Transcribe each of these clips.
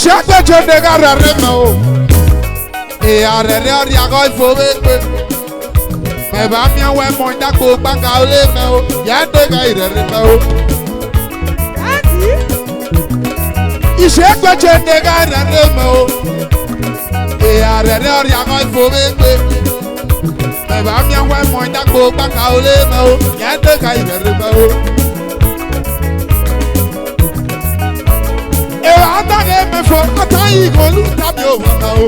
Ishegbechie nega rere me o. E arere ori ago ifo be. Me ba mi awe mo ndako gbanga ole me o. Ya nega irere me o. Ishegbechie nega rere me o. E arere ori ago ifo be. Me ba mi awe mo ndako gbanga ole me o. Ya nega irere me o. Me for Atayi go look at me over now.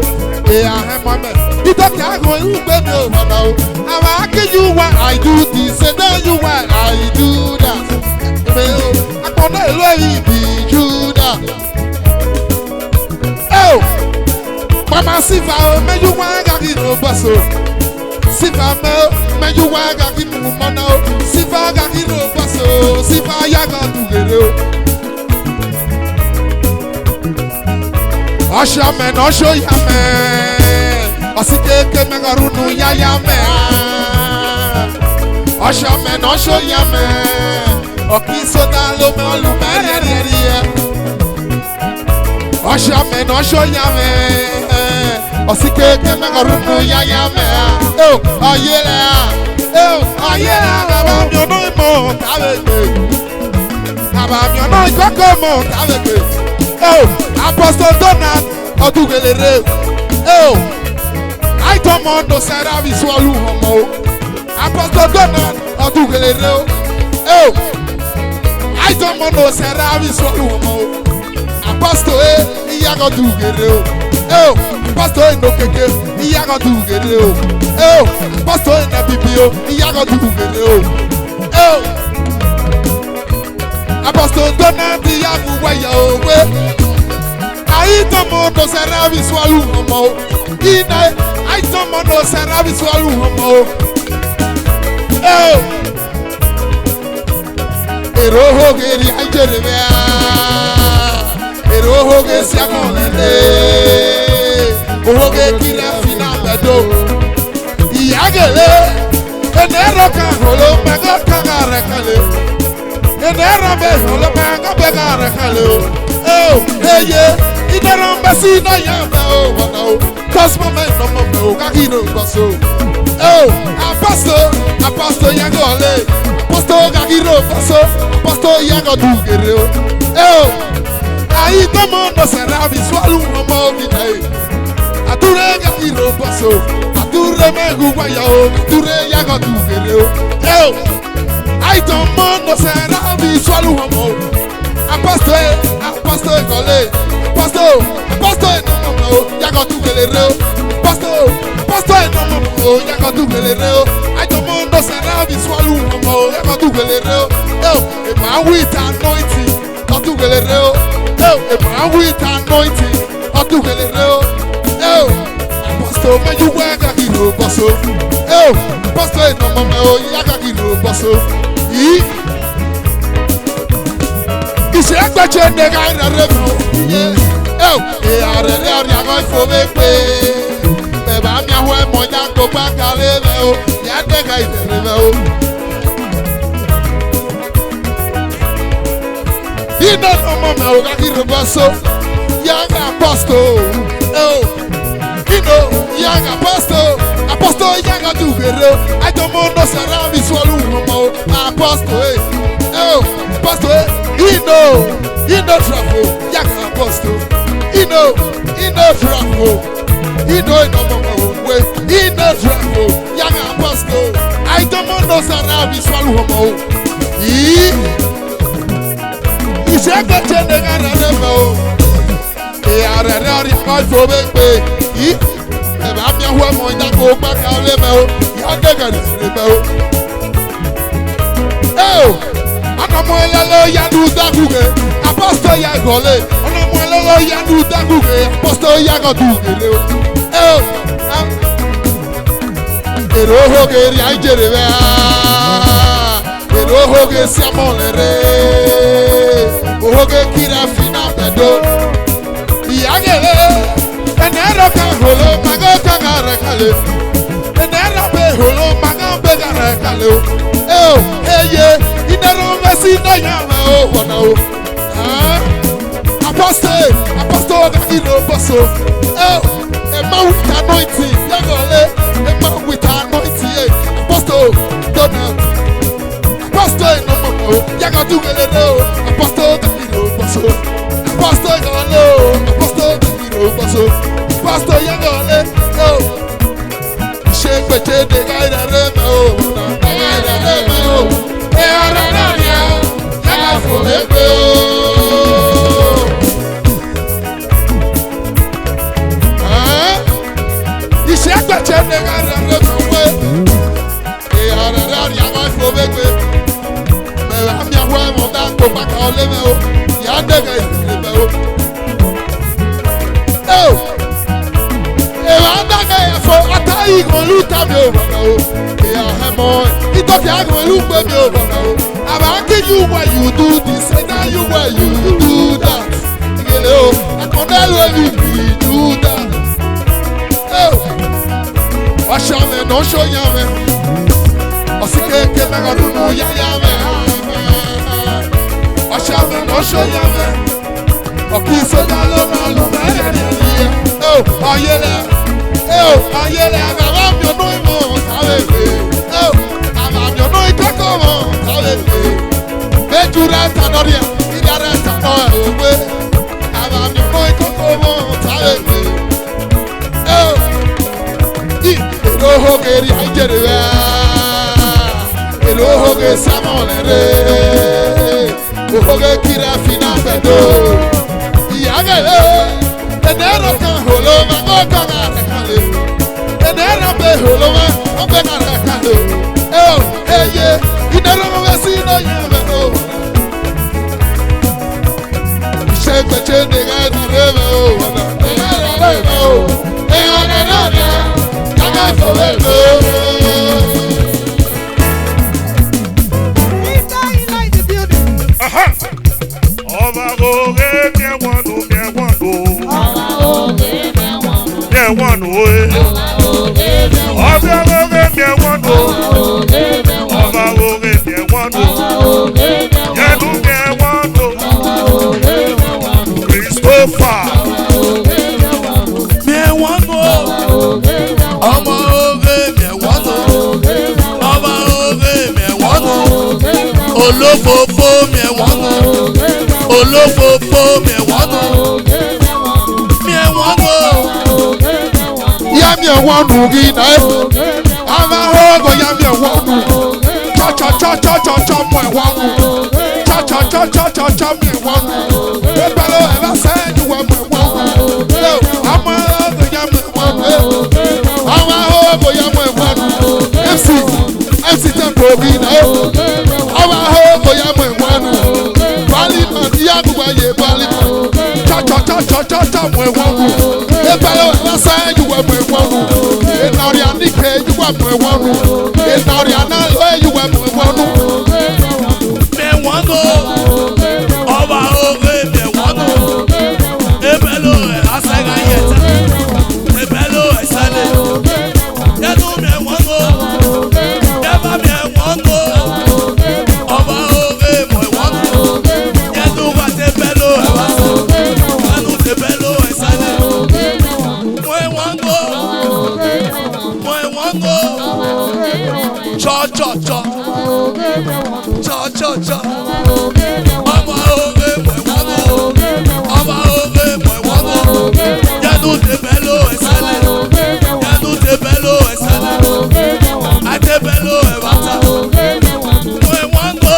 I am my man. You don't care go look at me over now. I'm asking you why I do this, and then you why I do that. I can't let it be Judah. Oh, Mama Siva, me you want to get no basso. Siva, me you want to get no money. Siva, get no basso. Siva, ya got to get it. Osha me no show ya me. Osike ke me garunu ya me. Osha me no show ya me. Okiso da lo me olu me. Osha me no show ya me. Osike ke me garunu ya me. Oh, ayela. Oh, ayela. Baba mi ono mo kabeke. Baba mi ono ikoko mo kabeke. Oh, Apostle Donald Odugelere. Oh, I don't want to say that we swallow homo. Apostle Donald Odugelere. Oh, I don't want to say that we swallow homo. Apostle Iyago Dugere. Oh, Apostle no keke Iyago Dugere. Oh, Apostle na Bibio Iyago Dugere. Oh, Apostle Donald Iyago Wayo. I don't want to say that we swallow homo. I don't want to say that we swallow homo. Oh, Eroho geri anjerebe. Eroho ge siamonele. Oho kira fina bedo. Iyagele. Enero kan holo mega kagare kale. Enero be holo mega begare kale. Oh, hey yeah. Idaron basi na yamba o wana o. Cosmo men no mo kakino baso. Oh, apostle yagole. Apostle kakiro baso. Apostle yago dugere o. Oh, ayi tomo no sera bi swalu mo bidai. Ature kakiro baso. Ature megu waya o. Ature yago dugere o. Oh, ayi tomo no sera bi swalu mo. Apostle gole. Pastor no yago tu gelero. Pastor no yago tu gelero. I don't want to say that we swallow no yago tu gelero. Oh, a man with anointing, not tu gelero. Oh, a man with anointing, not tu gelero. Oh, Pastor, man you work like you basso. Oh, Pastor no yago you basso. Ishegbechie nega rere me. Oh, e arere ago ifo be pe. Me ba mi aho e mo ya ko gba kale me o. Ya nega irere me o. Ino no mo me o ga ki roboso. Young apostle. Oh, young apostle. Apostle young adugere. I don't want no sara mi swallow mo. Apostle. Oh, apostle. Ino trouble, young apostle. Ino trouble. Ino way. Ino trouble, young apostle. I don't want no sarabi swallow homo. Ishegbechie nega rere me o. E arere ori ago ifo be. Me ba mi aho mo ndako gba ka ole me o. Ya nega rere me o. Oh, Anamuelelo yanu daguge, apostle yagole. Anamuelelo yanu daguge, apostle yagodugele. Oh, eroho geri anjerebe. Eroho ge siamonere. Oho ge kira fina bedo. Yagele, enero ka holo mago kagare kale. Enero be holo mago begare kale. Oh, eye. Inero mesi na yama o wana o. Apostle Apostle Edobor. Oh, a man with anointing. Yagole, a man with anointing. Apostle Donald. Apostle Edobor. Yagadu Geledo. Apostle Edobor. Apostle Galo. Apostle Edobor. Apostle Yagole. Oh, Ishegbechie de guide reme o. Guide reme o. Earanaria. Yaga forever. Ishegbechie de guide reme o. Earanaria yaga forever. Me ami ahwa mo da ko pa ka oleme o. Ya de guide reme o. Oh. For Atayi Golu Tabi over now. It does the Agolu baby over now. I'm asking you why you do this, and now you why you do that. Hello, I can't tell you do that. Oh, wash your man, don't show your man. Or see, can't get back on the man. Wash your man, don't show your man. Or kiss a dollar, oh, yeah. Oh, ayele agam yo no imo sawewe. Oh, agam yo no ikakomo sawewe. Bejura tanoria, idara tanowe. Agam yo no ikakomo sawewe. Oh, eroho geri ajerewa. Eroho ge samolere. Eroho ge kira fina bedo. Iyagele, enero kan holo mango kangare. And then I'm the Holoma, I'm the Caracado. Oh, hey, yeah, you never see no Yamano. Shegbechie de guide reme o. They are another. Yaga forever. Olófòfò mi wọ́n nù. Olófòfò mi wọ́n nù. Mi wọ́n nù. Ya mi wọ́n nù kí náà. Ama hogo ya mi wọ́n nù. Chọ mu wọ́n nù. Chọ mi wọ́n nù. Ebalo eba sẹ́yìn wọ́n mu wọ́n nù. Ama hogo ya mi wọ́n nù. Ama hogo ya mi wọ́n nù. MC Tempo kí náà. Ama hogo ya mi wọ́n nù. Parliament ya gbogbo ayé parliament. Chọ mu wọ́n nù. Ebalo eba sẹ́yìn wọ́n mu wọ́n nù. Enari anike you wọ́n mu wọ́n nù. Enari analo you wọ́n mu wọ́n nù. Mi wọ́n nù. Ọba oge mi wọ́n nù. Ebelo asẹ́ga yẹta. Ebelo ẹsẹ̀lẹ̀. Yẹ́nu mi wọ́n nù. Yẹ́bà mi wọ́n nù. Ọba oge mi wọ́n nù. Yẹ́nu wa te belo ẹ̀wá sọ. Yẹ́nu te belo ẹsẹ̀lẹ̀. Mo wọ́n nù. Mo wọ́n nù. Chọ. Ọba oge mi wọ́n nù. Ọba oge mi wọ́n nù. Yẹ́nu te belo ẹsẹ̀lẹ̀. Yẹ́nu te belo ẹsẹ̀lẹ̀. Ate belo ẹ̀wá ta. Mo wọ́n nù.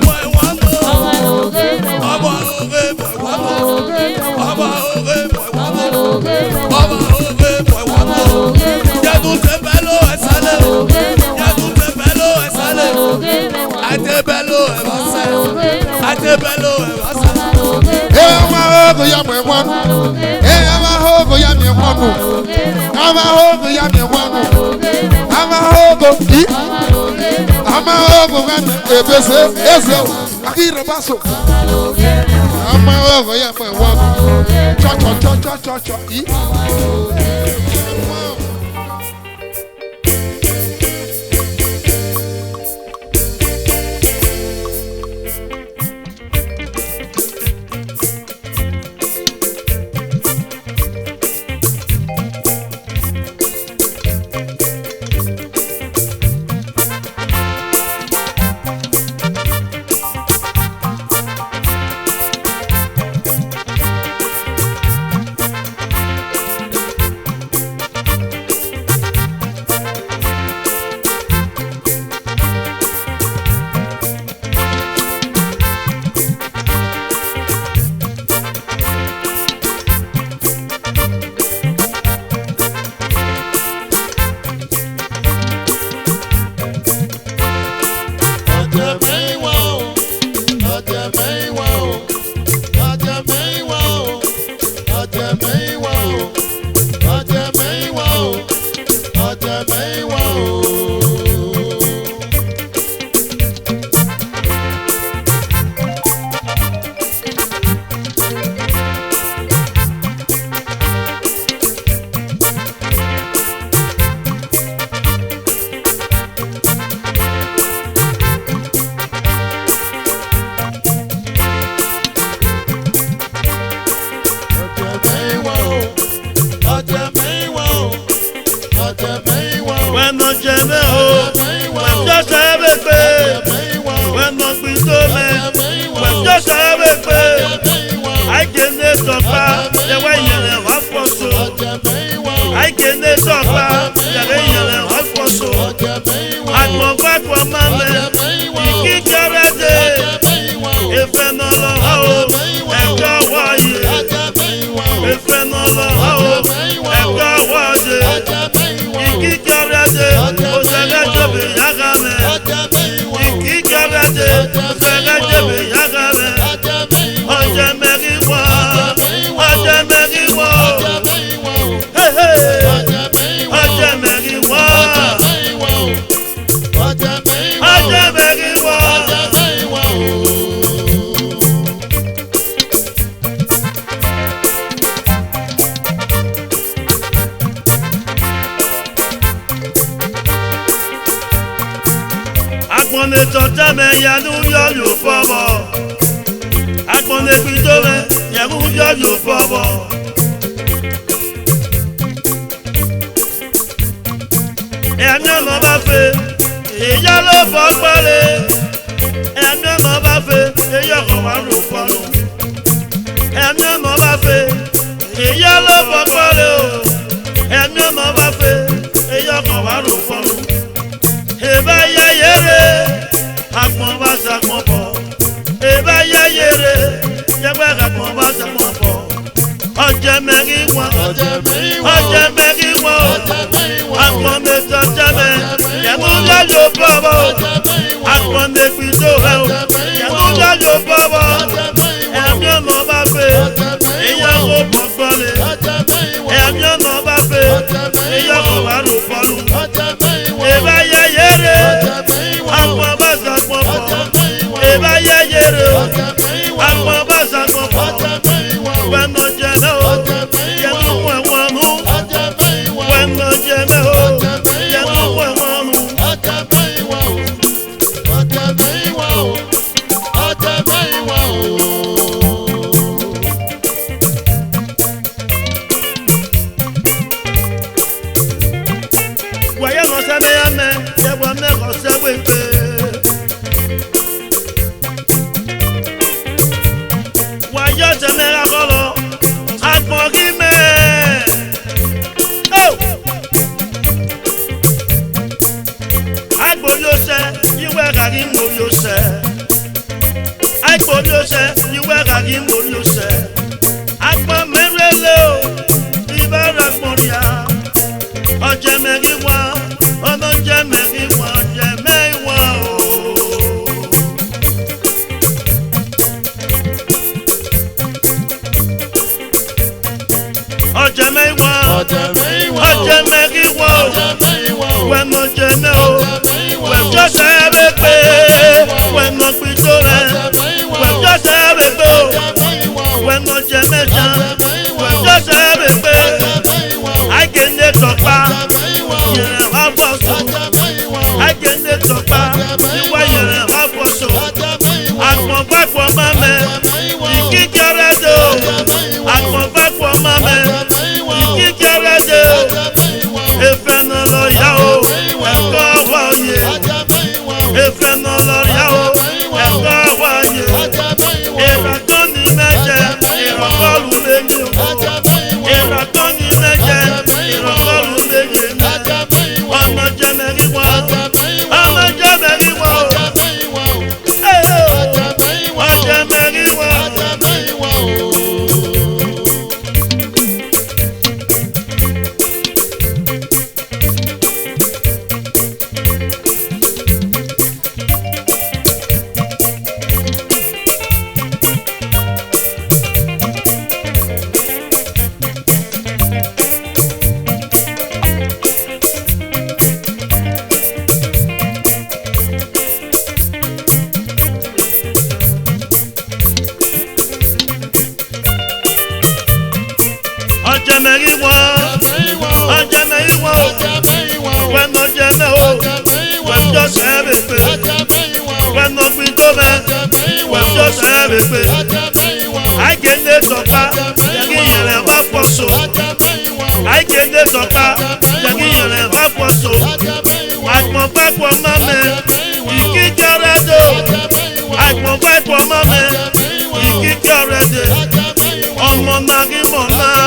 Mo wọ́n nù. Ọba oge mi wọ́n nù. Ọba oge mi wọ́n nù. Ọba oge mi wọ́n nù. Yẹ́nu te belo ẹsẹ̀lẹ̀. Yẹ́nu te belo ẹsẹ̀lẹ̀. Ate belo ẹ̀wá ta. Ate belo ẹ̀wá ta. Ama hogo ya mi wọ́n nù. Ama hogo ya mi wọ́n nù. Ama hogo ya mi wọ́n nù. Ama hogo i. Ama hogo ya mi ebese eze. Akira baso. Ama hogo ya mi wọ́n nù. Chọ i. for mama. Ikikarade. Efe no lo hao. Eka waye. Efe no lo hao. Eka waye. Ikikarade. Osega jobe yagame. Ikikarade. Osega jobe yagame. Oje meriwa. Oje meriwa. Hey hey. Oje meriwa. Oje meriwa. Agbone tọ́jà mẹ́ yanu yọ̀yọ̀ fọ́bọ̀. Agbone gbìdó mẹ́ yanu yọ̀yọ̀ fọ́bọ̀. Ẹ̀mí ọ̀nà bá fẹ́, ìyá ló fọ́ pẹ́lẹ́. Ẹ̀mí ọ̀nà bá fẹ́, èyí ọ̀kọ̀ wá ló fọ́nù. Ẹ̀mí ọ̀nà bá fẹ́, ìyá ló fọ́ pẹ́lẹ́ o. Ẹ̀mí ọ̀nà bá fẹ́, èyí ọ̀kọ̀ wá ló fọ́nù. Eba ya yere, akpọ̀n bá sakpọ̀n bọ̀. Eba ya yere, yẹgbẹ́ akpọ̀n bá sakpọ̀n bọ̀. Ọjẹ́ mẹ́rin wọn, ọjẹ́ mẹ́rin wọn. Akpọ̀n mi sọ jẹ́mẹ̀, yẹnu yáyò bọ̀bọ̀. Akpọ̀n mi gbin tó rẹ̀ o, yẹnu yáyò bọ̀bọ̀. Ẹ̀mí ọ̀nà bá fẹ́, ìyàwó bọ̀ gbọ́lé. Ẹ̀mí ọ̀nà bá fẹ́, ìyàwó wà ló fọ́lù. Eba ya yere, akpọ̀n bá sakpọ̀n bọ̀. Eba ya yere, akpọ̀n bá sakpọ̀n bọ̀. Wẹ́nà jẹ́mẹ́ o, yẹnu wẹ̀wọ̀n mú. Wẹ́nà jẹ́mẹ́ o, yẹnu wẹ̀wọ̀n mú. Wẹ̀yẹ́ nọ sẹ́mi yẹn mẹ́, yẹ̀wọ̀ mẹ́kọ̀ sẹ́wé pé. Wẹ̀yẹ́ sẹ́mi yẹn kọ́lọ́, akpọ̀n kí mẹ́. Agbonyose, iwe gagi ngonyose. Agbonyose, iwe gagi ngonyose. Akpọ̀n mẹ́rẹ̀lẹ́ o, ibara gbọ̀nria. Ọjẹ́ mẹ́rin wá, ọ̀nà jẹ́ mẹ́rin wá, ọjẹ́ mẹ́rin wá o. Ọjẹ́ mẹ́rin wá, ọjẹ́ mẹ́rin wá o. Wẹ́nà jẹ́ mẹ́ o, wẹ́jọ́ sẹ́ẹ̀bẹ̀ pé. Wẹ́nà gbìdó rẹ̀, wẹ́jọ́ sẹ́ẹ̀bẹ̀ pé o. Wẹ́nà jẹ́ mẹ́jà, wẹ́jọ́ sẹ́ẹ̀bẹ̀ pé. Àìkéde tọ̀pa, yẹ̀rẹ̀ wá bọ̀ sùn. Àìkéde tọ̀pa, ìwà yẹ̀rẹ̀ wá bọ̀ sùn. Àgbọ̀n fàgbọ̀ máa mẹ́, ìkíkẹ́rẹ́ dé o. Àgbọ̀n fàgbọ̀ máa mẹ́, ìkíkẹ́rẹ́ dé o. Efe nọ lọ yá o, ẹ̀kọ́ wáyé. Efe nọ lọ yá o, ẹ̀kọ́ wáyé. Ìràtọ́ ni mẹ́jẹ, ìrọ̀kọ́lù méje. Ìràtọ́ ni mẹ́jẹ, ìrọ̀kọ́lù méje. Ọmọ jẹ mẹ́rin wá, ọmọ jẹ mẹ́rin wá o. Ọjẹ mẹ́rin wá. Ọjẹ́ mẹ́rin wá, ọjẹ́ mẹ́rin wá o. Wẹ́nà jẹ́ mẹ́ o, wẹ́jọ́ sẹ́ẹ̀bẹ̀ pé. Wẹ́nà gbìdó mẹ́, wẹ́jọ́ sẹ́ẹ̀bẹ̀ pé. Àìkéde tọ̀pa, yẹ̀kí yẹ̀rẹ̀ bá pọ̀ so. Àìkéde tọ̀pa, yẹ̀kí yẹ̀rẹ̀ bá pọ̀ so. Àgbọ̀n fàgbọ̀ máa mẹ́, ìkíkẹ́rẹ́ dé o. Àgbọ̀n fàgbọ̀ máa mẹ́, ìkíkẹ́rẹ́ dé. Ọmọ nàgí mọ̀ náà,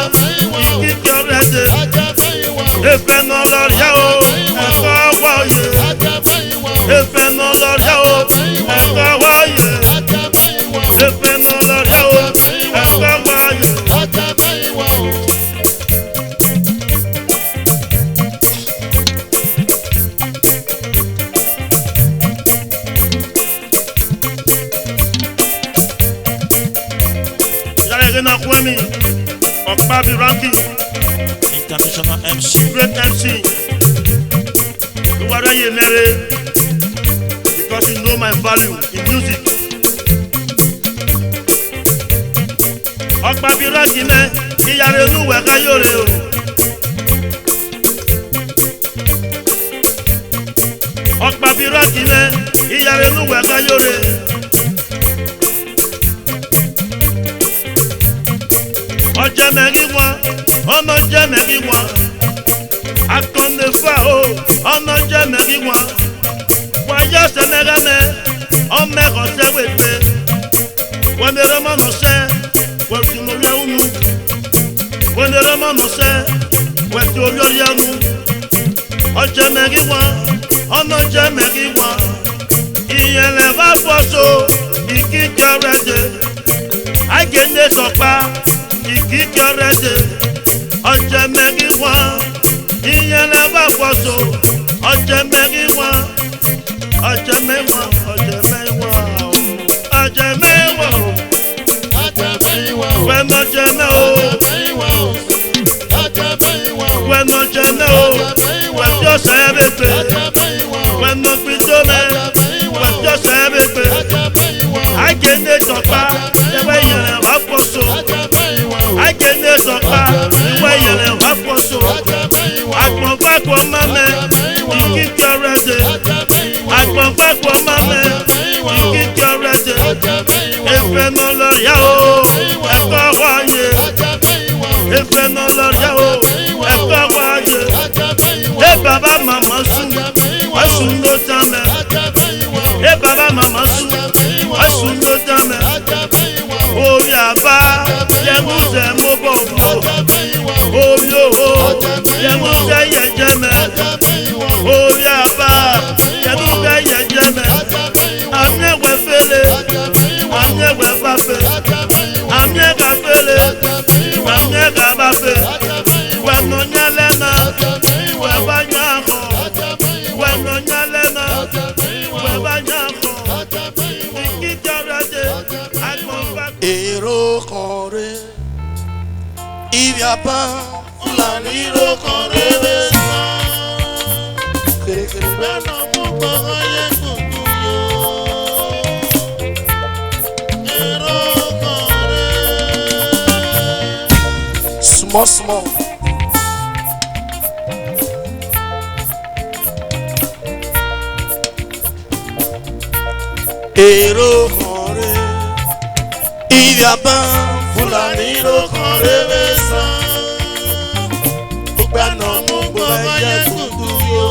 ìkíkẹ́rẹ́ dé. Efe nọ lọ yá o, ẹ̀kọ́ wáyé. Efe Kwemi, Okpabi Ranking, international MC, great MC. You are ready, Mary, because you know my value in music. Okpabi Ranking, Iyare Nuwe Kayore o. Okpabi Ranking, Iyare Nuwe Kayore. Ọjọ́ mẹ́rin wọn, ọmọ jẹ́ mẹ́rin wọn. Akọ́nẹ́fà o, ọmọ jẹ́ mẹ́rin wọn. Wọ́n yọ sẹ́mẹ́rẹ́mẹ́, ọmọ ẹ̀kọ́ sẹ́wẹ̀pẹ́. Wọ́n mẹ́rẹ́ mọ́nà sẹ́, wọ́n ti mú yẹ unu. Wọ́n mẹ́rẹ́ mọ́nà sẹ́, wọ́n ti orí ọyẹ nu. Ọjọ́ mẹ́rin wọn, ọmọ jẹ́ mẹ́rin wọn. Ìyẹn lè bá fọ́ so, ìkíkẹ́ rẹ̀ dé. Àgẹ̀ndé sọ̀pá. Ìkíkẹ́ rẹ̀ dé, ọjọ́ mẹ́rin wọn, ìyẹn lè bá pọ̀ so, ọjọ́ mẹ́rin wọn, ọjọ́ mẹ́wọ̀n, ọjọ́ mẹ́wọ̀n, ọjọ́ mẹ́wọ̀n, ọjọ́ mẹ́wọ̀n, wẹ́nà ọjọ́ mẹ́wọ̀n, ọjọ́ mẹ́wọ̀n, wẹ́nà ọjọ́ mẹ́wọ̀n, wẹ́jọ́ sẹ́yẹ́ pé, wẹ́nà gbìjọ́ mẹ́, wẹ́jọ́ sẹ́yẹ́ pé, àgẹ̀ndé sọ̀pá, ẹ̀wẹ̀ ìyẹn lè bá pọ̀ so. Àgẹ̀ndé sọ̀pá, ìwé ìyẹ̀lẹ̀ wá fọ́sọ. Àgbọ̀ngbàgbọ̀ mọ́mẹ́, ìkíkẹ́ rẹ̀ dé. Àgbọ̀ngbàgbọ̀ mọ́mẹ́, ìkíkẹ́ rẹ̀ dé. Efe náà lọ yá o, ẹ̀kọ́ wáyé. Efe náà lọ yá o, ẹ̀kọ́ wáyé. Ẹ bàbá màmá sùn, wọ́n sùn ló dá mẹ́. Ẹ bàbá màmá sùn, wọ́n sùn ló dá mẹ́. Orí àbá yẹmúsẹ mú bọ̀ wò. Orí òwò yẹmúsẹ yẹjẹ mẹ. Orí àbá yẹmúsẹ yẹjẹ mẹ. Àmì ẹ̀wẹ̀ fẹ́lẹ̀, àmì ẹ̀wẹ̀ bàfẹ́. Àmì ẹ̀ka fẹ́lẹ̀, àmì ẹ̀ka bàfẹ́. Wẹ̀nù nyẹ́lẹ̀ náà, wẹ̀ bá nyà kọ̀. Wẹ̀nù nyẹ́lẹ̀ náà, wẹ̀ bá nyà kọ̀. Ìkíkẹ́ rẹ̀ dé, àgbọ̀ngbà. Èrò kan rẹ̀, ìyàbá Fúlàní èrò kan rẹ̀ rẹ̀ sàn. Kèrèkèrè gbẹ́nà mú gbọ́ngàn yẹn tuntun yó. Èrò kan rẹ̀. Small small. Èrò kan rẹ̀. Ìyàbá Fúlàní èrò kan rẹ̀ rẹ̀ sàn. Gbẹ́nà mú gbọ́ngàn yẹn tuntun yó.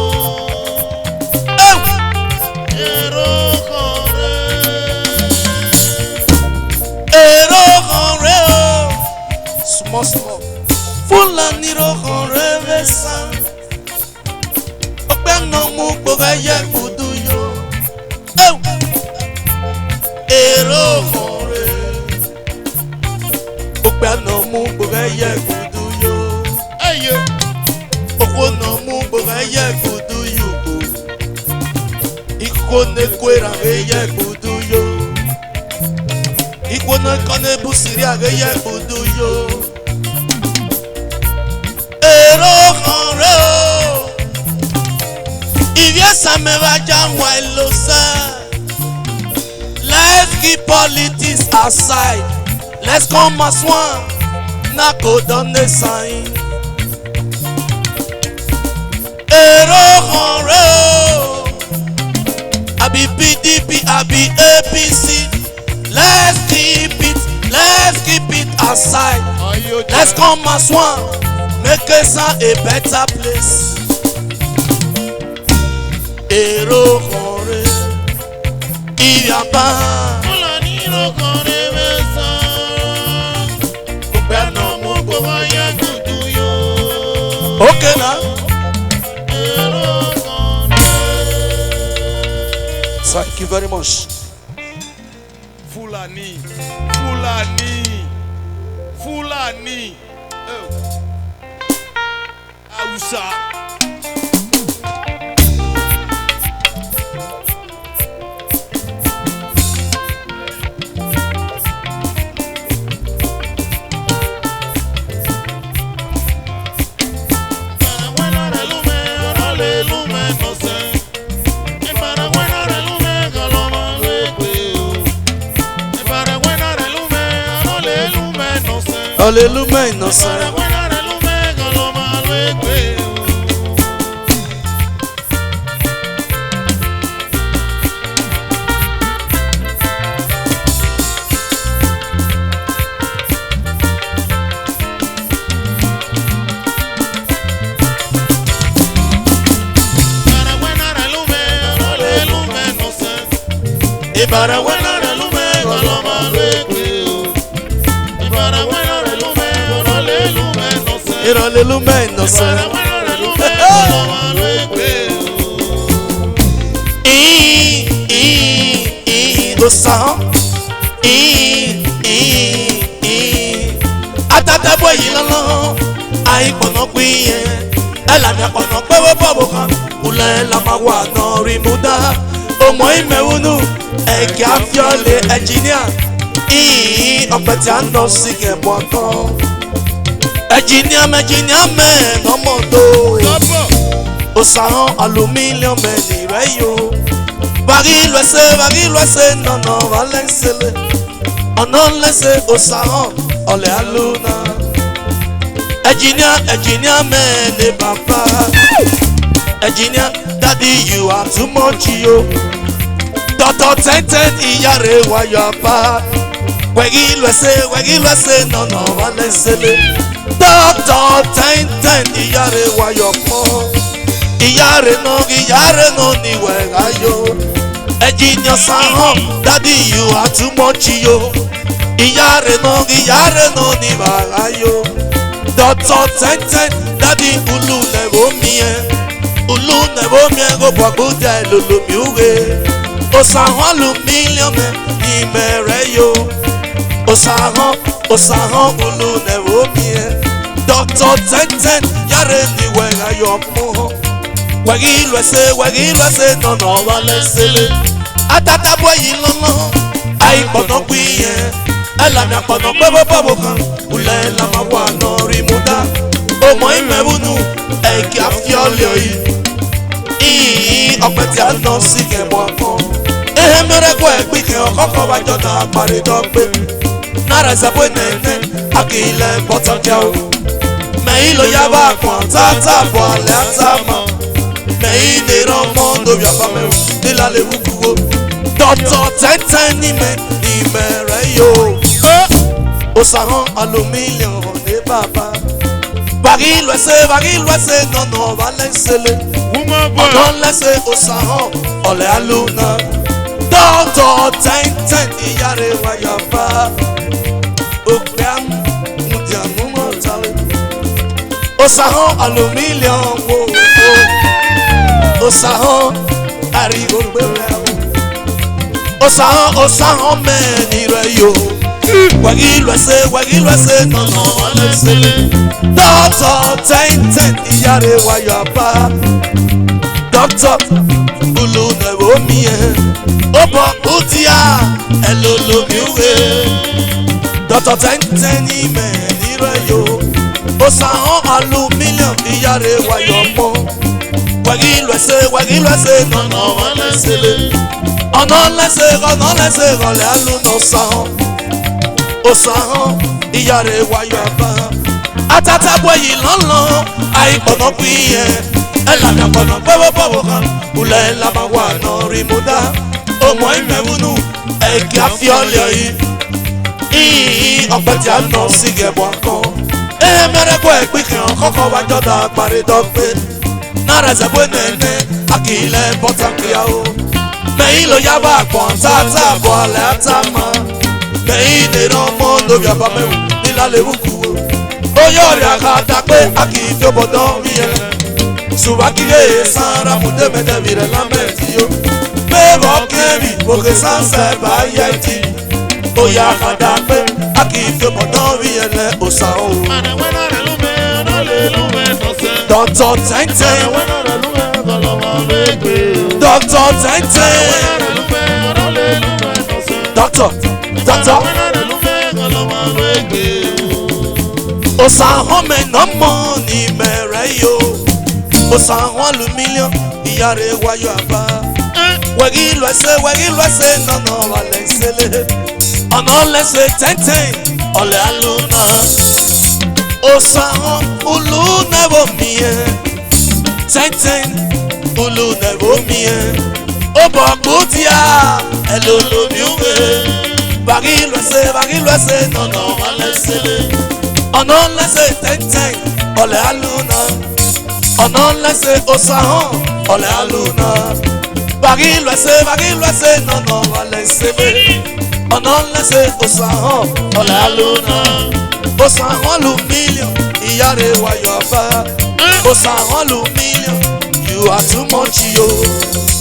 Èrò kan rẹ̀. Èrò kan rẹ̀ o. Small small. Fúlàní èrò kan rẹ̀ rẹ̀ sàn. Gbẹ́nà mú gbọ́ngàn yẹn tuntun yó. Èrò kan rẹ̀. Gbẹ́nà mú gbọ́ngàn yẹn tuntun yó. Okwono mú gbọ́ngàn yẹn tuntun yó. Ikone kwera ye budu yo. Ikone kone busiri age ye budu yo. Ero kanre o. ESAN me va jamwa ilosa. Let's keep politics aside. Let's come as one. Na go down the sign. Ero kanre o. I be PDP, I be APC. Let's keep it aside. Let's come as one. Make ESAN a better place. Èrò kan rẹ̀, ìyàbá. Fúlàní èrò kan rẹ̀ mẹ́sàn-án. Gbẹ́nà mú gbogbo ayé dúdú yó. Okay now. Thank you very much. Fulani. Hausa. Irọ̀lélúmẹ̀ ìnọ̀sẹ̀. Ibara wena relume goloma lekwe o. Ibara wena relume rolelume no se. Irọ̀lélúmẹ̀ ìnọ̀sẹ̀. Ibara wena relume goloma lekwe o. Osan. Atatẹ́bọ̀ yìí lọ́lọ́. Àìpọ̀nà pín yẹn. Ẹlànà àpọ̀nà pẹ́wọ́ bọ̀bọ̀ kan. Ulẹ̀ la máa wà náà rí mú dá. Ọmọ ìmẹ̀wúnú. Ẹ̀kẹ́ àfiọ́lẹ̀ ẹ̀jìníà ọ̀pẹ̀ tí a ń lọ sí kẹ̀bọ̀ kan. Ẹ̀jìníà nọ́mọ̀dó. Òsàrán alumílíọ̀n mẹ́ni rẹ̀ yó. Bàrí lọ́sẹ̀ nọ̀nà wà lẹ́sẹ̀lẹ̀. Ọ̀nà lẹ́sẹ̀ òsàrán ọ̀lẹ̀ alúna. Ẹ̀jìníà mẹ́ni bàbá. Ẹ̀jìníà daddy you are too much yo. Dọ́tọ̀ tẹ́ntẹ́n ìyá rẹ̀ wáyọ̀ apá. Wẹ̀gí lọ́sẹ̀ nọ̀nà wà lẹ́sẹ̀lẹ̀. Dọ́tọ̀ tẹ́ntẹ́n ìyá rẹ̀ wáyọ̀ pọ̀. Ìyá rẹ̀ náà ní wẹ̀rẹ̀ ayọ̀. Ẹ̀jìnìyàn sàhàn dádì you are too much yo. Ìyá rẹ̀ náà ní wẹ̀rẹ̀ ayọ̀. Dọ́tọ̀ tẹ́ntẹ́n dádì ulu nẹ̀rọ mi ẹ̀ kó bọ̀ gbọ́dọ̀ ẹ̀ lòlòmí òwe. Òsàhàn alumílíọ̀nù ìmẹ̀rẹ̀ yo. Òsàhàn olùnẹ̀wò mi ẹ̀. Dọ́kítọ̀ tẹ́ntẹ́n yàrá ìwẹ̀ ayọ̀ mọ́. Wẹ̀rí lọ́sẹ̀ nọ̀nà wà lẹ́sẹ̀lẹ̀. Atatabo yìí lọ́nà. Àìpọ̀nà pín yẹn. Ẹlànà àpọ̀nà pẹ́bọ́bọ́bọ̀ kan. Ulẹ̀ la máa wà náà rí mú dá. Ọmọ ìmẹ̀wúnú ẹ̀kẹ́ àfiọ́lẹ̀ yìí. Ọ̀pẹ̀ tí a nọ sí kẹ̀bọ̀ kan. Ehe mẹ́rẹ́kọ̀ ẹ̀gbìn kẹ́ ọ̀kọ́kọ́ bá jọ̀dá àparí dọ́gbé. Náírà ìsàbò ìnẹ̀ẹ̀nẹ̀ àkè ilẹ̀ bọ́tọ̀kẹ́ o. Mẹ̀yìn ló yá bá àpọ̀n tààtà bọ̀ àlẹ́ àtàmọ̀. Mẹ̀yìn lè rán mọ́ lórí àbámẹ́rù nílàlẹ̀ wúkúwó. Dọ́tọ̀ tẹ́tẹ́ nímẹ̀ rẹ̀ yóò. Òsàhàn alumílíọ̀n ní bàbá. Bàrí lọ́sẹ̀ nọ̀nà wà lẹ́sẹ̀lẹ̀. Ọ̀nà lẹ́sẹ̀ òsàhàn ọ̀lẹ́ alúna. Dọ́tọ̀ tẹ́ntẹ́n ìyá rẹ̀ wáyà bá. Òpè àmúdìàmúmọ̀ tálẹ̀. Òsàhàn alumílíọ̀n wo. Òsàhàn àríwó gbẹ̀rẹ̀ o. Òsàhàn mẹ́ni rẹ̀ yó. Wẹ̀gí lọ́sẹ̀ nọ̀nà wà lẹ́sẹ̀lẹ̀. Dọ́tọ̀ tẹ́ntẹ́n ìyá rẹ̀ wáyà bá. Dọ́tọ̀ olùnẹ̀wò mi ẹ̀. Ó bọ̀ ó ti à ẹ̀ ló lómi wé. Dọ́tọ̀ tẹ́ntẹ́n ní mẹ́rin rẹ̀ yó. Òsàhàn alumílíọ̀n ìyá rẹ̀ wáyọ̀ mọ́. Wẹ̀gí lọ́sẹ̀ nọ̀nà wà lẹ́sẹ̀lẹ̀. Ọ̀nà lẹ́sẹ̀ rọ̀lẹ́ alúnà òsàhàn. Òsàhàn ìyá rẹ̀ wáyọ̀ bá. Atatabo yìí lọ́nà àìpọ̀nà pín yẹn. Ẹlànà àpọ̀nà pẹ́wọ́pọ̀wọ́ kan. Ulẹ̀ la máa wà náà rí mú dá. Ọmọ ìmẹ̀wúnú ẹ̀kẹ́ àfiọ́lẹ̀ yìí. Ọ̀pẹ̀ tí a nọ sí gẹ̀bọ̀ kan. Mẹ́rẹ́kọ̀ ẹ̀gbìn kan kọ́kọ́ wá jọ́dá parí dọ́gbé. Náírà ìsàbò ìnẹ̀ẹ̀nẹ̀ àkè ilẹ̀ bọ́tàkìyà o. Mẹ̀yìn ló yá bá àpọ̀n tààtà bọ̀ àlẹ́ àtàmọ̀. Mẹ̀yìn lè rán mọ́ lórí àbámẹ́wò nílàlẹ̀ wúkúwó. Oyè ọ̀rẹ́ àkàtà pé àkì ìjọbọ̀dán rí ẹ. Subakire sanra mudemedemi rẹ̀ lámẹ́tì yó. Bébọ̀ kẹ́rì òkè sánsẹ̀ bá yẹ ti. Oyè àkàtà pé àkì ìjọbọ̀dán rí ẹ lẹ́ òsà o. Dọ́tọ̀ tẹ́ntẹ́n. Dọ́tọ̀ tẹ́ntẹ́n. Dọ́tọ̀. Òsàhàn mẹ́nà mọ́ ní mẹ́rẹ̀ yó. Òsàhàn alumílíọ̀n ìyá rẹ̀ wáyọ̀ àbá. Wẹ̀gí lọ́sẹ̀ nọ̀nà wà lẹ́sẹ̀lẹ̀. Ọ̀nà lẹ́sẹ̀ tẹ́ntẹ́n ole aluna. Osaho ulu nevo mie. Ten ulu nevo mie. Obo kutia elolo miuwe. Bagi lwese no alesele. Ono lese ten ole aluna. Ono lese osaho ole aluna. Bagi lwese no alesele. Ono lese osaho ole aluna. Osaho lu million iyare wa yoba. Osaho lu million you are too much yo.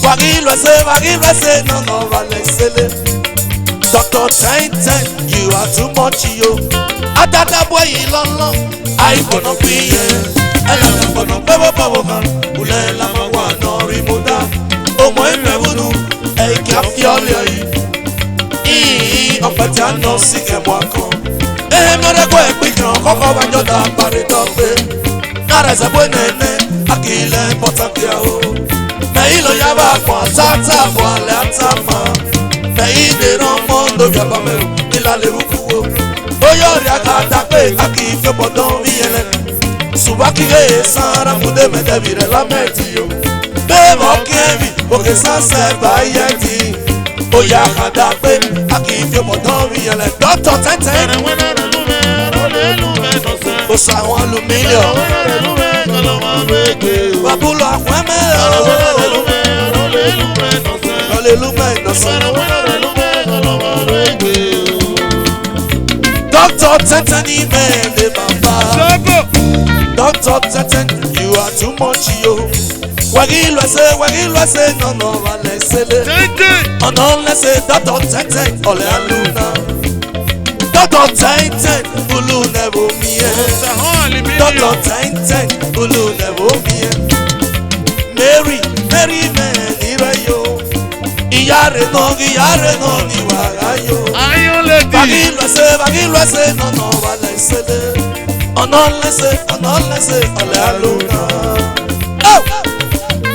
Bagi lwese no alesele. Dr. Ten, you are too much yo. Atata boy ilolo, I gonna be here. Ela gonna babo man. Ule la mawa no rimuda. O mo emewunu, e ka fiole yi. Opata no sike mwako. Mere ko epikan koko banjo da pare tope. Nara za bonene, akile potakia o. Me ilo yaba kwa tata bwale atama. Ide mondo vya pamelu ilale hukuo. Oyori akatape akife bodon viele. Subaki sara mude medevire la metio. Bebo kevi oke sanse bayeti. Oya akatape akife bodon viele. Dr. Ten Osawan lu million. Babulo akweme Dr. Ten ime baba. Dr. Ten, you are too much yo. Wagi lwese no alesele. Ono lese Dr. Ten ole aluna. Dr. Ten ulu nevo mie. Dr. Ten ulu nevo mie. Mary man irayo. Iyare no ni wagayo. Bagi lwese no alesele. Ono lese ole aluna. Oh!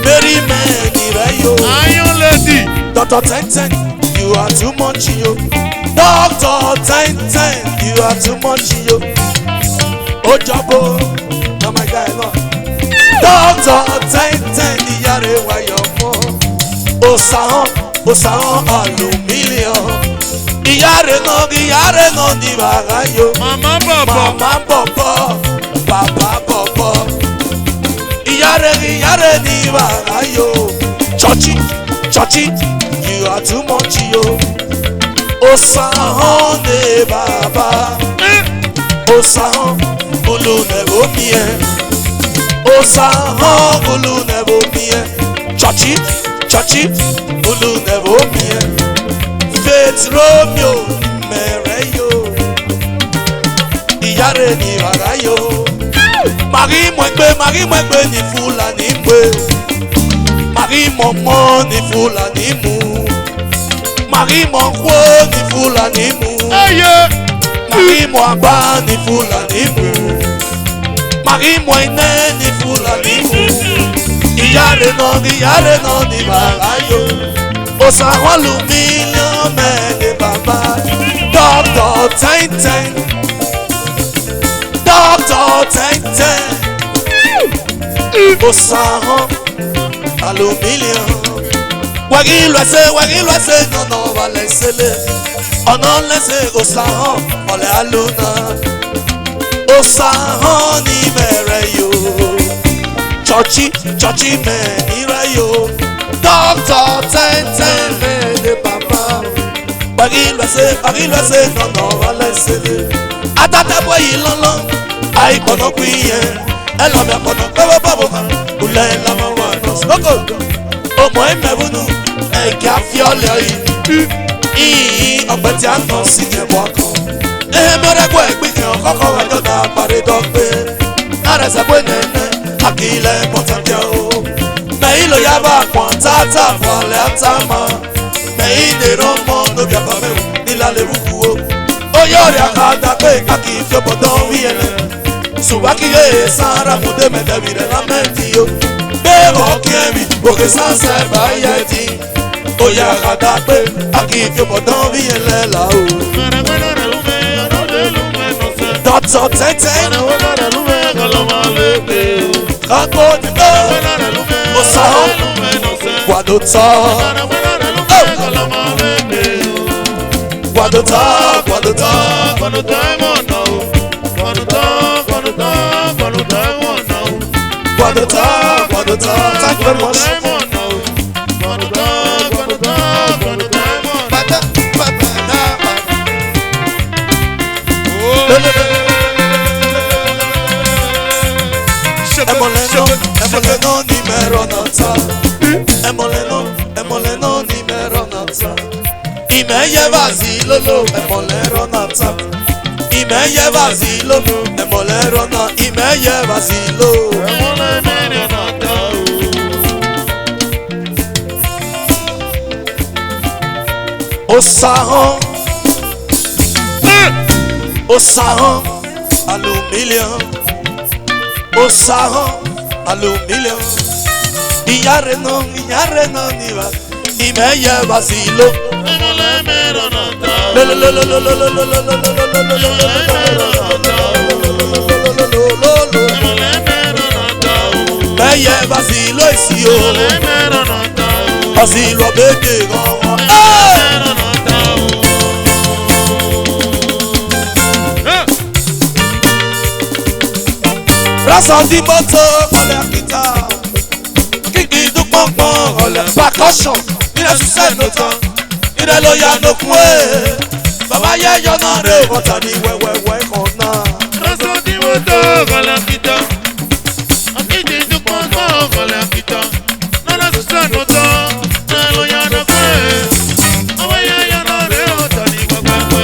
Mary man irayo. Dr. Ten, you are too much yo. Dr. Ten, you are too much yo. Ojabo, oh my God, no. Dr. Ten, iyare wa yomo. Osaho aluminium. Iyare no ni bagayo. Mama Bobo. Iyare ni bagayo. Chochi, you are too much yo. Osaho ne baba. Osaho ulu nevo mie. Osaho ulu nevo mie. Chochi, ulu nevo mie. Faith Romeo mereyo. Iyare ni bagayo. Mari mwekbe ni fula ni mwe. Mari momo ni fula ni mu. Mari monkwo ni fula ni mu. Mari mwaba ni fula ni mu. Mari mwene ni fula ni mu. Iyare no ni bagayo. Osaho lu million mene baba. Dr. Ten. Osaho alu million. Wagi lwese no alesele. Ono lese osaho ole aluna. Osaho ni mereyo. Chochi menirayo. Dr. Ten mene papa. Wagi lwese no alesele. Atata boy ilolo. Aigbadon kuye. Elome kono babo man. Ule la mawa no stoko. Omo emewunu eke afiole yi. Ọgbẹti ano si je wako. Mere gbo egbin koko wajo da pare dogbe. Arese bo nene akile potakia o. Me ilo yaba kwon tata fole atama. Me ide romo no bia ba me ni la le buku o. Oyori akada pe aki fi obodon wi ele. Subaki sara mude medevire la mentio. Bebo kemi oke sanse bayeti. Oya akada pe aki fi obodon wi ele la o. Dọ́tọ̀ tẹ́tẹ́. Kago dìbò. Osahọ́. Guadotọ̀. Guadotọ̀. Guadotọ̀. Guadotọ̀. Thank you very much. Emoleno ni meronata. Emoleno ni meronata. Imeye vazilolo, emoleronata. Imeye vazilolo, emolerona. Imeye vazilo. Emoleronata. Osahon. Osahon. Aluminium. Osahon. Aluminium. Iyare no niva. Imeye vazilo. Meye vazilo isio. Vazilo bebe gon. Ransom di moto, kole akita. Kiki du pongpong, kole percussion. Ire success no tan, ire lo ya no kwe. Baba ye yo na re, wata ni wewewe kona. Ransom di moto, kole akita. Kiki du pongpong, kole akita. Ire success no tan, ire lo ya no kwe. Baba ye yo na re, wata ni wewewe.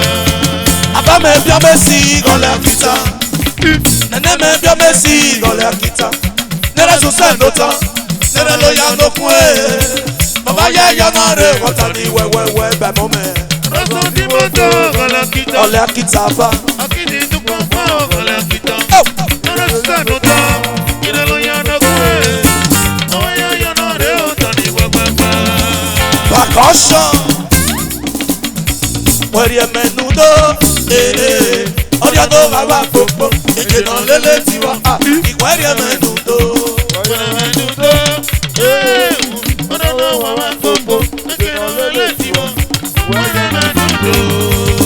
Abame bia mesi, kole akita. Nene me bia mesi gole akita. Nere success no tan, nere lo ya no kwe. Baba ye ya na re wata ni wewewe be mo me. Ransom di moto gole akita. Gole akita ba. Akiti du pongpo gole akita. Nere success no tan, nere lo ya no kwe. Baba ye ya na re wata ni wewewe. Percussion. Where menudo Oria do baba popo, eje na lele tiwa. Ikwere menudo.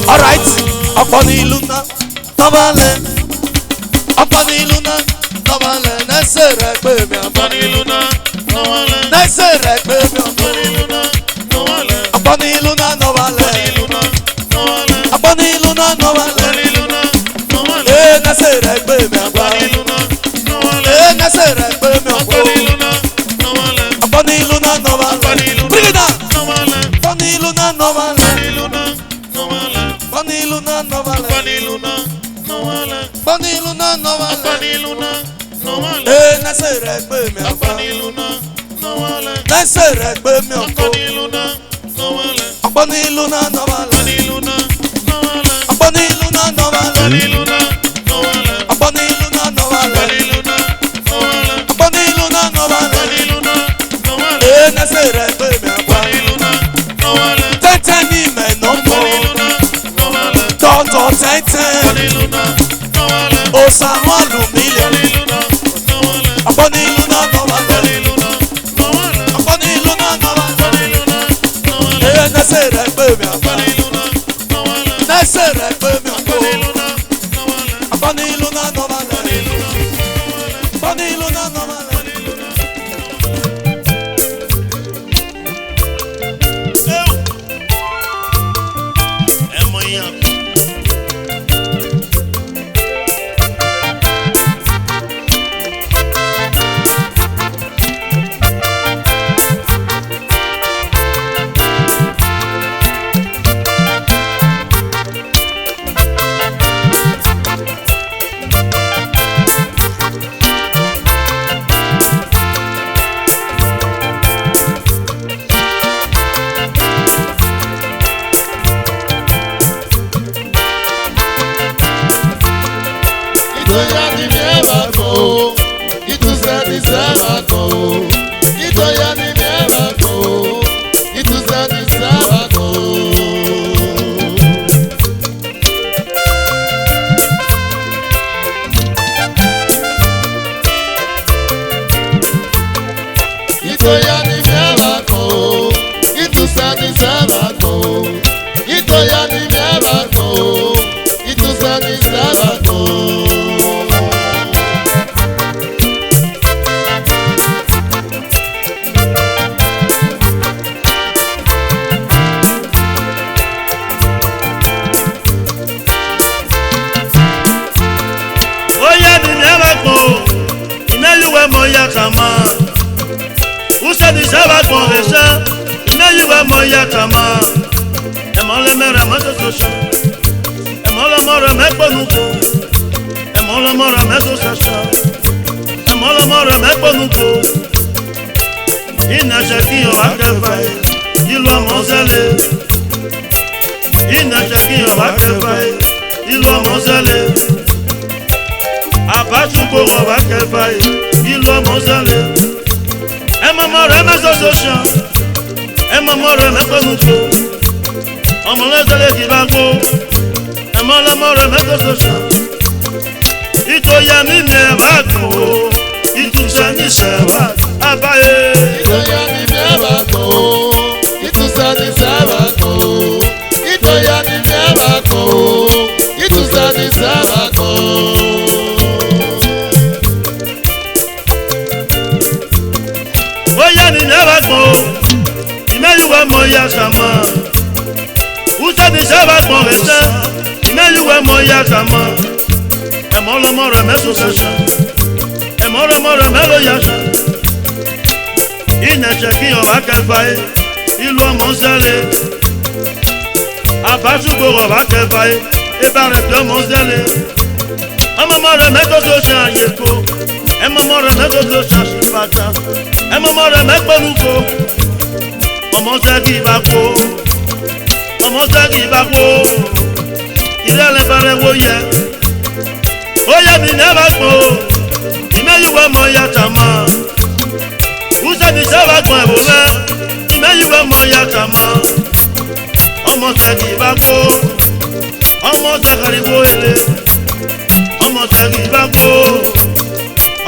All right, upon the luna, tabale. Upon the luna, tabale. Nesere pe mi upon the luna, tabale. Nesere pe mi upon the luna, tabale. Upon the luna, tabale. Upon the luna, tabale. Nesere pe mi upon the luna, nesere pe mi upon the luna, upon the luna, tabale. Bring it down. Upon the luna, tabale. Paniluna no vale. Paniluna no vale. Nesere pe mi paniluna no vale. Nesere pe mi paniluna no vale. Paniluna no vale. Paniluna no vale. Paniluna no vale. Paniluna no vale. Paniluna no vale. Paniluna no vale. Paniluna no vale. Nesere pe mi paniluna no vale. Tetani me no paniluna. Dọ́tọ̀ tẹ́tẹ́. Osahon aluminium. Ọ̀pọ̀ ní ìlú náà nọ wá lọ. Ọ̀pọ̀ ní ìlú náà nọ wá lọ. Eye nẹ́sẹ̀ rẹ̀ pé mi àgbà. Nẹ́sẹ̀ rẹ̀ pé mi àgbà. Ọ̀pọ̀ ní ìlú náà nọ wá lọ. Ọ̀pọ̀ ní ìlú náà nọ wá lọ. saba kon resa ina yuwa moya tama emole mera maso sosha emole mora meponuko emole mora meso sasha emole mora meponuko ina shaki o akefai ilo mozele ina shaki o akefai ilo mozele abatuko o akefai ilo mozele emamore meso sosha emamore meponuko omolezele kibago emamore meso sosha itoya mi mebako itusa ni seba abaye itoya ni mebako itusa ni sebako itoya ni mebako itusa ni sebako oya ni mebako imeyuwa moya sama usa ni sebako rese imeyuwa moya sama emolomoro meso sasha emolomoro melo yasha inacheki obakefai ilu omozele abasugo obakefai ebarete omozele emomoro meso sasha yeko emomoro meso sasha sipata emomoro mepenuko omozegi bako ilele bare woye oya mi neba ko imeyuwa moya tama usa ni saba kon ebome imeyuwa moya tama ọmọ sẹ́gi bá kó ọmọ sàkàrìwò ele ọmọ sẹ́gi bá kó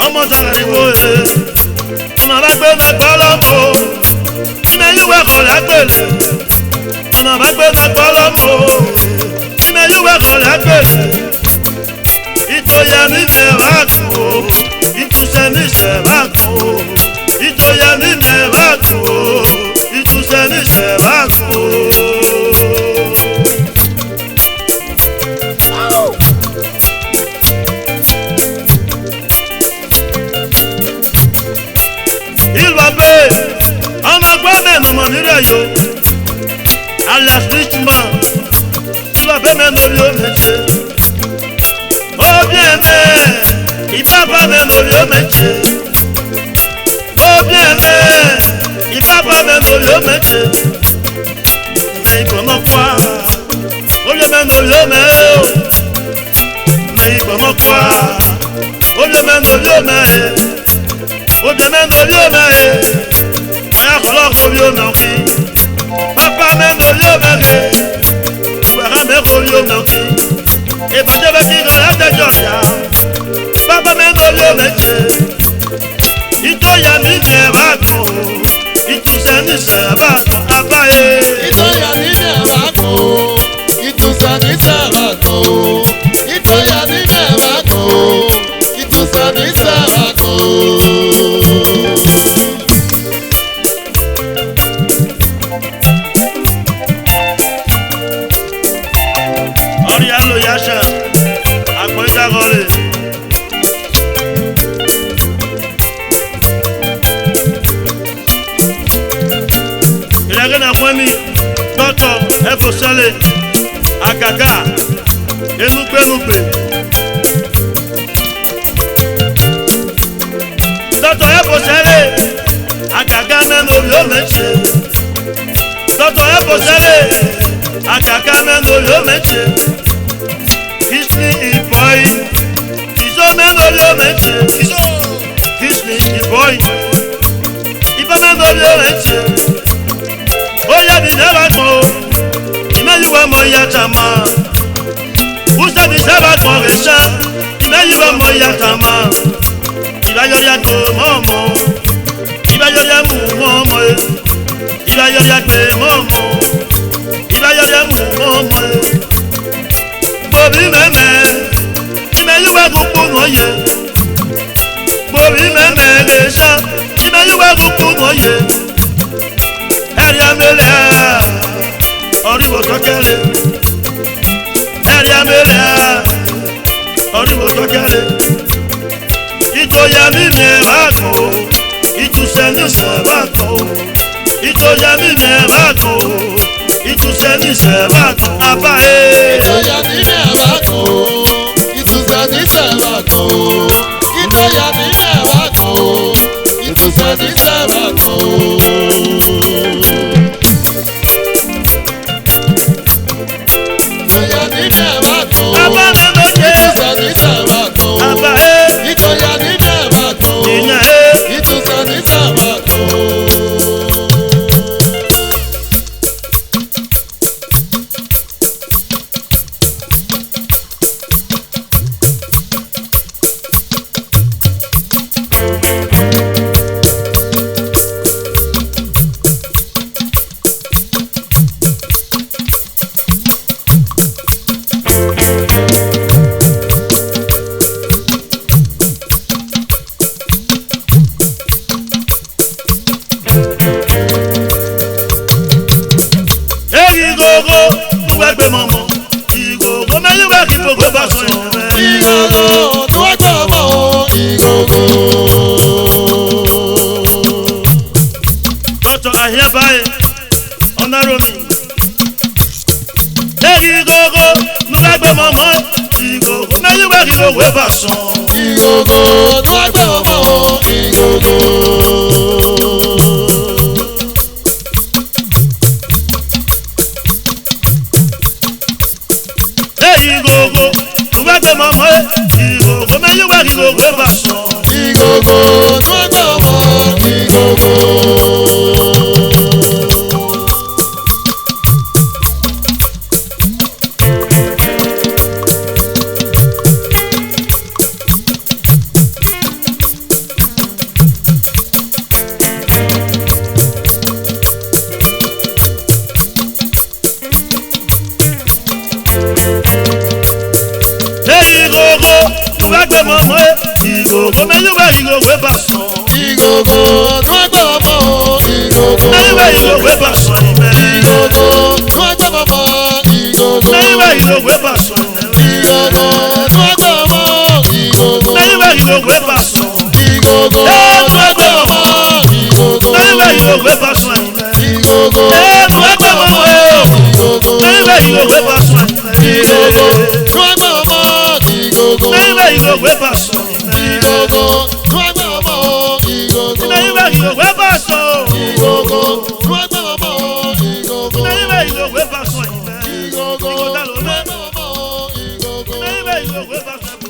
ọmọ sàkàrìwò ele ọmọ bá gbé mẹ́gbọ́ lọ́mọ imeyuwa kọ̀lẹ́ gbèlè ọmọ bá gbé mẹ́gbọ́ lọ́mọ imeyuwa kọ̀lẹ́ gbèlè. Itoya mi mebako, ituse mi sebako. Itoya mi mebako, ituse mi sebako. Il va payer, on m'a pas même mon yo. Alias Richman, il va payer même au métier. Oh bien mais, il va pas même au métier. Oh bien mais, il va pas même au métier. Mais comment quoi? Au lieu même au mais comment quoi? Au lieu même au au lieu même au mais alors au lieu papa même au voilà même au et ben je vais dire la tête Georgia papa même au métier itoya mi mebako itusa ni sebako abaye itoya mi mebako itusa ni sebako itoya mi mebako itusa ni sebako. Orialo yasha akoida gole ilagena kwemi toto efosele agaga enugbe toto efosele agaga meno yo meche toto efosele agaga meno yo meche Kisni boy izo meno yo meche Kisni boy iba meno yo meche oya mi neba ko imeyuwa moya tama usa mi seba kon resa imeyuwa moya tama ibayoria to momo ibayoria mu momo ibayoria pe momo ibayoria mu momo bobi meme imeyuwa gupu moye bobi meme resa imeyuwa gupu moye Eriamele oriwo tokele Eriamele oriwo tokele Itoya mi mebako Ìtúsẹ́ni sẹ́bàtọ̀, ìtòyàmí mẹ́bàtọ̀, ìtúsẹ́ni sẹ́bàtọ̀, abáyé. Ìtòyàmí mẹ́bàtọ̀, ìtúsẹ́ni sẹ́bàtọ̀, ìtòyàmí mẹ́bàtọ̀, ìtúsẹ́ni sẹ́bàtọ̀. Ìtòyàmí mẹ́bàtọ̀, Abáyé lóde, ìtúsẹ́ni sẹ́bàtọ̀, abáyé. ìtòyàmí mẹ́bàtọ̀, Ìyá ìtúsẹ́ni sẹ́bàtọ̀. Ìgògó tó wá gbé mọ̀mọ́, ìgògó mẹ́yìn wá kí gbogbo bá sọ yẹn rẹ̀. Ìgògó tó wá gbé ọmọ ìgògó. Dr. Ahiabaye, Ọ̀nàrọ̀mí. Ìgògó tó wá gbé mọ̀mọ́, ìgògó mẹ́yìn wá kí gbogbo bá sọ. Ìgògó tó wá gbé ọmọ ìgògó. Ìgògó tó wá gbé mọ̀mọ́, ìgògó mẹ́yìn wá kí gbogbo bá sọ. Ìgògó tó wá gbé ọmọ ìgògó. Ìgògó tó wá gbé mọ̀mọ́, ìgògó mẹ́yìn wá kí gbogbo bá sọ. Ìgògó tó wá gbé ọmọ ìgògó. Mẹ́yìn wá kí gbogbo bá sọ ìmẹ́. Ìgògó tó wá gbé ọmọ ìgògó. Mẹ́yìn wá kí gbogbo bá sọ ìmẹ́. Ìgògó tó wá gbé ọmọ ìgògó. Mẹ́yìn wá kí gbogbo bá sọ. Ìgògó tó wá gbé ọmọ ìgògó. Mẹ́yìn wá kí gbogbo bá sọ ìmẹ́. Ìgògó Tó wá gbé mọ̀mọ́, ìgògó. mẹ́yìn wá kí gbogbo bá sọ Ìgògó ìmẹ́. tó wá gbé ọmọ ìgògó. Mẹ́yìn wá kí gbogbo bá sọ ìmẹ́. Ìgògó tó wá gbé ọmọ ìgògó. Mẹ́yìn wá kí gbogbo bá sọ. Ìgògó tó wá gbé ọmọ ìgògó. Mẹ́yìn wá kí gbogbo bá sọ ìmẹ́. Ìgògó tó wá gbé ọmọ ìgògó. Mẹ́yìn wá kí gbogbo bá sọ ìmẹ́.